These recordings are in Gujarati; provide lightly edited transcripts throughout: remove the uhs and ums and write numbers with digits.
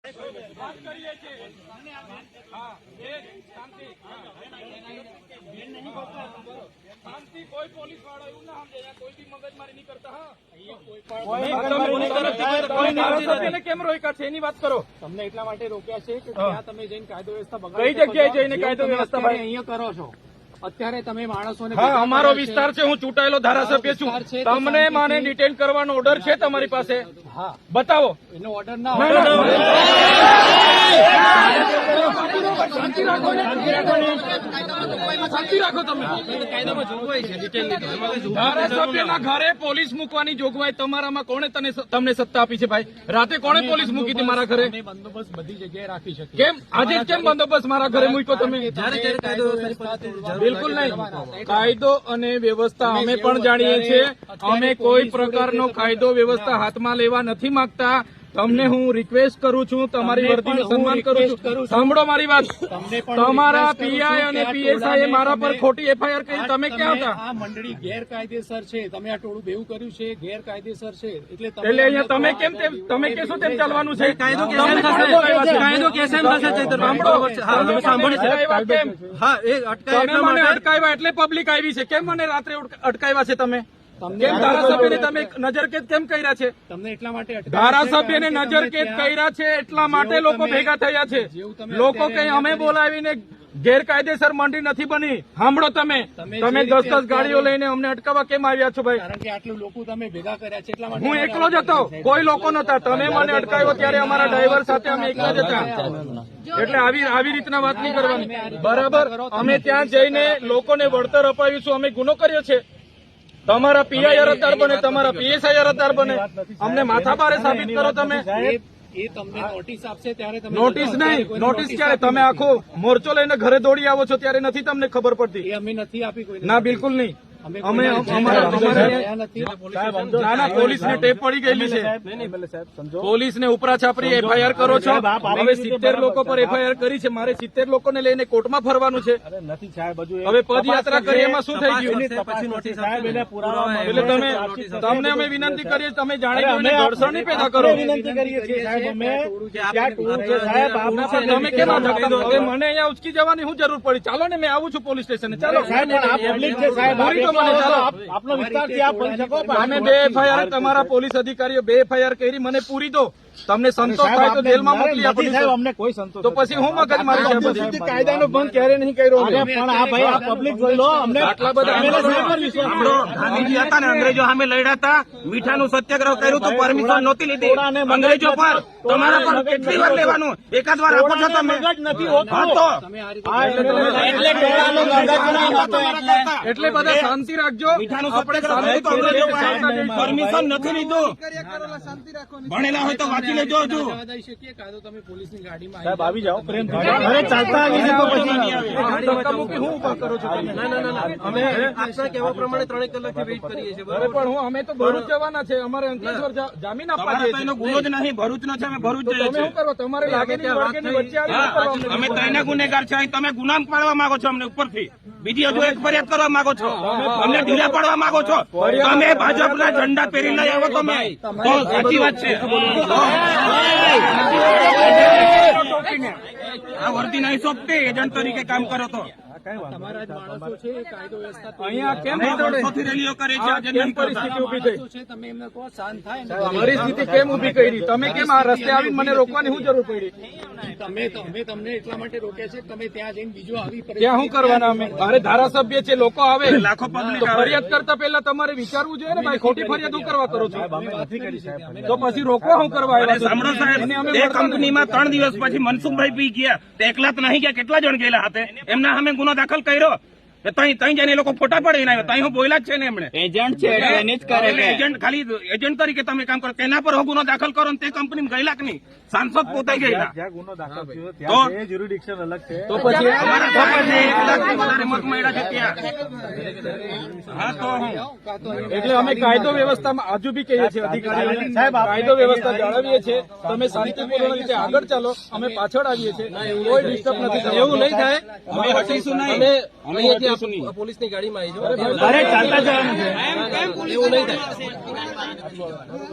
વાત કરીએ છીએ હા શાંતિ કોઈ પોલીસ વાળો એવું ના સમજે કોઈ બી મગજમારી નહીં કરતા હા કેમ રોક્યા છે એની વાત કરો તમને એટલા માટે રોક્યા છે કે ત્યાં તમે જઈને કાયદો વ્યવસ્થા બગાડો કઈ જગ્યાએ જઈને કાયદો વ્યવસ્થા ભાઈ અહીંયા કરો છો અત્યારે તમે માણસોને હા અમારો વિસ્તાર છે હું ચૂંટાયેલો ધારાસભ્ય છું તમને મને ડિટેન કરવાનો ઓર્ડર છે તમારી પાસે હા બતાવો એનો ઓર્ડર ના શાંતિ રાખો તમે કાયદામાં જોગવાઈ છે ધારાસભ્યના ઘરે પોલીસ મૂકવાની જોગવાઈ તમારામાં કોણે તમને સત્તા આપી છે ભાઈ રાતે કોણે પોલીસ મૂકી હતી મારા ઘરે બંદોબસ્ત બધી જગ્યાએ રાખી શકીએ કેમ આજે કેમ બંદોબસ્ત મારા ઘરે મૂક્યો તમે બિલકુલ નહીં કાયદો અને વ્યવસ્થા અમે પણ જાણીએ છીએ અમે કોઈ પ્રકારનો કાયદો વ્યવસ્થા હાથમાં લેવા નથી માંગતા તમને હું રિક્વેસ્ટ કરું છું તમારી વર્દીનું સન્માન કરું છું સાંભળો મારી વાત તમારા પીઆઈ અને પીએસઆઈ મારા પર ખોટી એફઆઈઆર કરી તમે ક્યાં હતા આ મંડળી ગેરકાયદેસર છે તમે આ ટોળું બેવું કર્યું છે ગેરકાયદેસર છે એટલે અહીંયા તમે કેમ તમે કેશો તેમ ચાલવાનું છે કાયદો અટકાવ્યા એટલે પબ્લિક આવી છે કેમ મને રાત્રે અટકાવ્યા છે તમે કેમ ધારાસભ્યને તમે નજરકેદ કેમ કર્યા છે તમને એટલા માટે ધારાસભ્યને નજરકેદ કર્યા છે એટલા માટે લોકો ભેગા થયા છે લોકો કઈ અમે બોલાવીને ગેરકાયદેસર મંડળી નથી બની સાંભળો તમે 10 ગાડીઓ લઈને અમને અટકાવવા કેમ આવ્યા છો ભાઈ કારણ કે આટલું લોકો તમે ભેગા કર્યા છે એટલા માટે હું એકલો જ હતો કોઈ લોકો નતા તમે મને અટકાવ્યો ત્યારે અમારા ડ્રાઈવર સાથે અમે એકલા જ હતા એટલે આવી રીતના વાત નહીં કરવાની બરાબર અમે ત્યાં જઈને લોકોને વળતર અપાવીશું અમે ગુનો કર્યો છે તમારા પીઆઈ અરજદાર બને તમારા પીએસઆઈ અરજદાર બને અમને માથાભારે સાબિત કરો તમે એ તમને નોટિસ આપશે ત્યારે તમે નોટિસ નહીં નોટિસ ક્યારે તમે આખો મોરચો લઈને ઘરે દોડી આવો છો ત્યારે નથી તમને ખબર પડતી એ અમે નથી આપી કોઈ ના બિલકુલ નહીં અમે ના પોલીસને ટેપ પડી ગયેલી છે પોલીસને ઉપરા છાપરી એફઆઈઆર કરો છો હવે 70 લોકો પર એફઆઈઆર કરી છે મારે 70 લોકોને લઈને કોર્ટમાં ફરવાનું છે હવે પદયાત્રા કરી એમાં શું થઈ ગયું એટલે તમને અમે વિનંતી કરીએ તમે જાણી જોઈને ઘર્ષણ નહીં પેદા કરો તમે કેમ હવે મને અહીંયા ઉચકી જવાની શું જરૂર પડી ચાલો ને મેં આવું છું પોલીસ સ્ટેશને ચાલો આપનો વિસ્તાર છે આપ બની શકો અમે 2 એફઆઈઆર તમારા પોલીસ અધિકારીઓ 2 એફઆઈઆર કરી મને પૂરી દો તમને સંતોષ થાય તો જેલમાં મોકલી આપો અમને કોઈ સંતોષ તો પછી હું મગજ મારી કાયદાનો ભંગ ક્યારે નહીં કર્યો પણ આ ભાઈ આ પબ્લિક જોઈ લો અમને આટલા બધા ગાંધીજી હતા ને અંગ્રેજો સામે લડ્યા હતા મીઠાનું સત્યાગ્રહ કર્યું તો પરમિશન નહોતી લીધી અંગ્રેજો પર તમારા પર કેટલી વાર લેવાનું એકાદ વાર આપો છો તમે એટલે બધા શાંતિ રાખજો પરમિશન નથી લીધું ભણેલા હોય તો વાંચી લેજો હજુ તમે પોલીસની ગાડીમાં સાહેબ આવી જાઓ પ્રેમ ઘરે ચાલતા આવી જાઓ પછી ધક્કામુક્કી હું ઉભા કરો છો અમે આપના કહેવા પ્રમાણે 3 કલાકથી વેઇટ કરીએ છીએ અરે પણ અમે તો ભરૂચ જવાના છે અમારે અંકલેશ્વર જામીન આપવા તમારે તો એનો ગુનો જ નહીં ભરૂચ નો છે અમે ભરૂચ જઈએ તમે શું કરો તમારે લાગે વચ્ચે આવી અમે ત્રણેય ગુનેગાર છે તમે ગુનામ પાડવા માંગો છો અમને ઉપરથી બીજી હજુ એક ફરિયાદ કરવા માંગો છો અમને ઢીલા પાડવા માંગો છો તમે ભાજપના ઝંડા પહેરી લઈ આવો તમે તો સાચી વાત છે આ વર્દી નહીં સોંપતી એજન્ટ તરીકે કામ કરો તો તમારા જ માણસો છે કાયદો વ્યવસ્થા અહીંયા કેમ વર્ષોથી રેલીઓ કરે છે આજે કેમ પરિસ્થિતિ ઉભી થઈ છે તમે એમને કહો શાંત થાય પરિસ્થિતિ કેમ ઉભી કરી તમે કેમ આ રસ્તે આવીને મને રોકવાની શું જરૂર પડી તમે તમને એટલા માટે રોક્યા છે તમે ત્યાં જઈને બીજો આવી ત્યાં શું કરવાના અમે અરે ધારાસભ્ય છે લોકો આવે લાખો પબ્લિક તો ફરિયાદ કરતા પહેલા તમારે વિચારવું જોઈએ ને ભાઈ ખોટી ફરિયાદ શું કરવા કરો છો તો પછી રોકવા શું કરવા આવ્યા છો? સાંભળો સાહેબ એ કંપનીમાં 3 દિવસ પછી મનસુખભાઈ પી ગયા તે એકલા તો નહીં ગયા કેટલા જણ ગયેલા હતા એમના સામે ગુનો દાખલ કર્યો તઈ જઈને લોકો ફોટા પડીને આવ્યા તઈ હું બોલ્યા જ છે ને એમણે એજન્ટ છે એજન્ટ ખાલી એજન્ટ તરીકે તમે કામ કરો તેના પર ગુનો દાખલ કરો ને તે કંપની ગયેલા કે નહીં સાંસદ પોતે ગયેલા તો પછી વધારે મત મળ્યા છે ત્યાં હા તો એટલે અમે કાયદો વ્યવસ્થામાં આજુ બી કહીએ છીએ અધિકારીઓને કાયદો વ્યવસ્થા જાળવીએ છીએ તમે શાંતિપૂર્ણ રીતે આગળ ચાલો અમે પાછળ આવીએ છીએ કોઈ ડિસ્ટર્બ નથી એવું નહીં થાય અમે હટીશું નહીં પોલીસની ગાડીમાં આવી અરે ચાલતા જવાનું છે એવું નહીં થાય.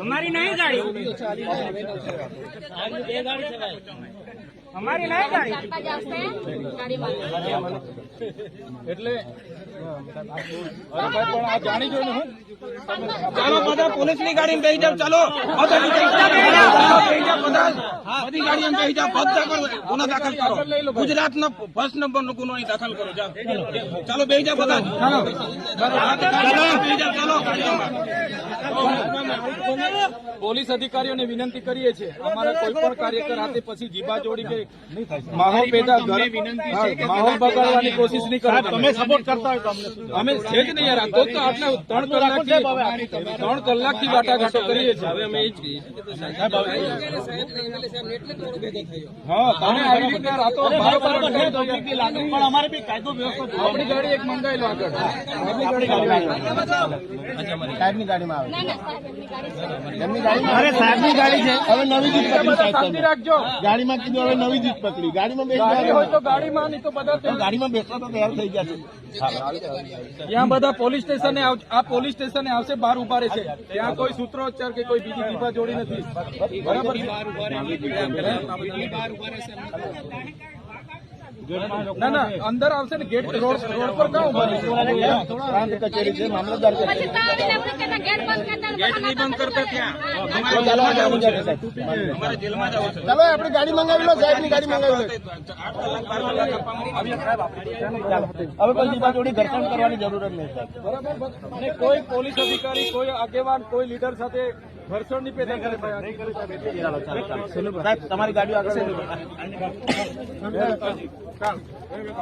અમારી નહીં ગાડી અમારી નહીં ગાડી એટલે અરે ભાઈ પણ આ જાણી જોઈને હું ચાલો બધા પોલીસની ગાડીમાં બેસી જાવ ચાલો બધા બેસી જાવ બધા બધી ગાડીમાં બેસી જાવ બધા કરો ગુનો દાખલ કરો ગુજરાતનો ફર્સ્ટ નંબરનો ગુનો અહીં દાખલ કરો જાઓ ચાલો બેસી જાવ બધા ચાલો બેસી જાવ ચાલો પોલીસ અધિકારીઓને વિનંતી કરીએ છીએ અમારા કોઈ પણ કાર્યકર હાથે પછી જીભા જોડી કે માહોલ પેદા માહોલ બગાડવાની કોશિશ નહીં કરો. તમે સપોર્ટ કરતા હોય તો અમે છે જ નહીં યાર. આ તો આટલા 3 કલાકથી વાટાઘાટો કરીએ છીએ. હવે અમે એ જ કહીએ હા તમે આવી રીતના રાતો બરાબર પણ અમારે બી કાયદો વ્યવસ્થા આપણી ગાડી એક મંગાવી લો આગળ આપણી ગાડીમાં અરે સાહેબની ગાડી છે હવે નવી જીત પકડી સાહેબ શાંતિ તમે. રાખજો. ગાડીમાં કીધું હવે નવી જીત પકડી ગાડીમાં ગાડી હોય તો ગાડીમાં નહીં તો બધા ગાડીમાં બેસવા તો તૈયાર થઈ ગયા છે. ત્યાં બધા પોલીસ સ્ટેશને આ પોલીસ સ્ટેશને આવશે બહાર ઉભા રહે છે. ત્યાં કોઈ સૂત્રોચ્ચાર કે કોઈ બીજી જીભા જોડી નથી. બરાબર ના ના અંદર આવશે ને ગેટ રોડ પર ક્યાં ઉભા રહેશે? પ્રાંત કચેરી છે મામલતદાર કચેરી. ગેટ નહીં બંધ કરતા ત્યાં ચાલો આગળ જશે સાહેબ. અમારે જેલમાં જવું છે ચાલો આપણી ગાડી મંગાવી લો સાહેબની ગાડી મંગાવી લો. હવે કોઈ જીવાજોડી ઘર્ષણ કરવાની જરૂર જ નહીં સાહેબ. બરાબર અને કોઈ પોલીસ અધિકારી કોઈ આગેવાન કોઈ લીડર સાથે ઘર્ષણ નહીં પેદા કરે ભાઈ. સાહેબ તમારી ગાડીઓ આગળ